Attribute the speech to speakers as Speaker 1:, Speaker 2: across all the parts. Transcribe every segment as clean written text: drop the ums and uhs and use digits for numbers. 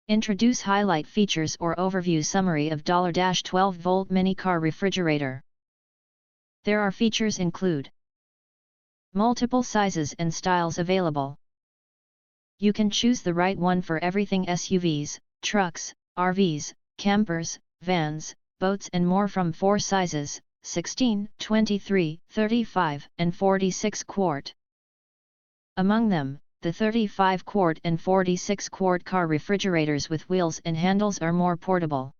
Speaker 1: Introduce highlight features or overview summary of DollarDash 12V mini car refrigerator. There are features include multiple sizes and styles available. You can choose the right one for everything SUVs, trucks, RVs, campers, vans, boats and more from 4 sizes, 16, 23, 35 and 46 quart. Among them, the 35 quart and 46 quart car refrigerators with wheels and handles are more portable.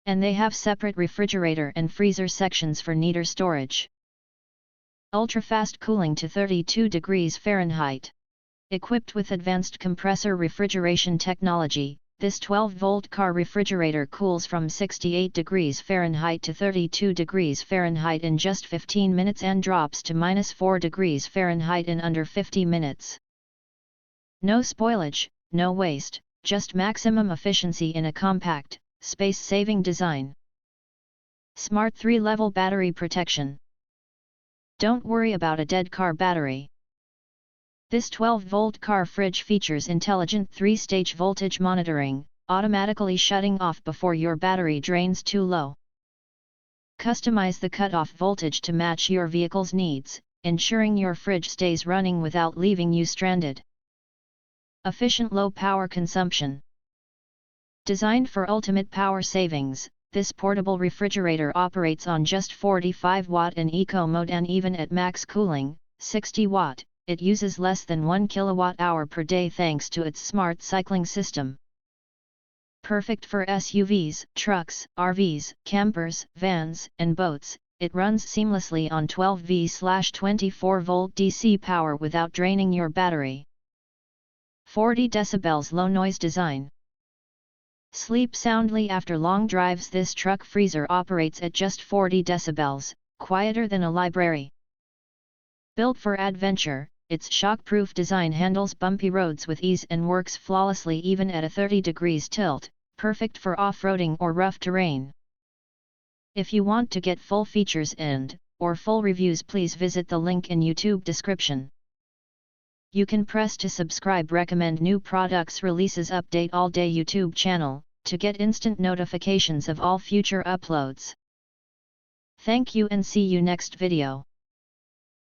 Speaker 1: And they have separate refrigerator and freezer sections for neater storage. Ultra-fast cooling to 32 degrees Fahrenheit. Equipped with advanced compressor refrigeration technology, this 12-volt car refrigerator cools from 68 degrees Fahrenheit to 32 degrees Fahrenheit in just 15 minutes and drops to -4 degrees Fahrenheit in under 50 minutes. No spoilage, no waste, just maximum efficiency in a compact, space-saving design. Smart 3-level battery protection. Don't worry about a dead car battery. This 12-volt car fridge features intelligent 3-stage voltage monitoring, automatically shutting off before your battery drains too low. Customize the cutoff voltage to match your vehicle's needs, ensuring your fridge stays running without leaving you stranded. Efficient low power consumption. Designed for ultimate power savings, this portable refrigerator operates on just 45 watt in eco mode, and even at max cooling, 60 watt. It uses less than 1 kilowatt-hour per day thanks to its smart cycling system. Perfect for SUVs, trucks, RVs, campers, vans, and boats, it runs seamlessly on 12V/24V DC power without draining your battery. 40 decibels low noise design. Sleep soundly after long drives. This truck freezer operates at just 40 decibels, quieter than a library. Built for adventure, its shock-proof design handles bumpy roads with ease and works flawlessly even at a 30 degrees tilt, perfect for off-roading or rough terrain. If you want to get full features or full reviews, please visit the link in YouTube description. You can press to subscribe, recommend new products releases, update all day YouTube channel, to get instant notifications of all future uploads. Thank you and see you next video.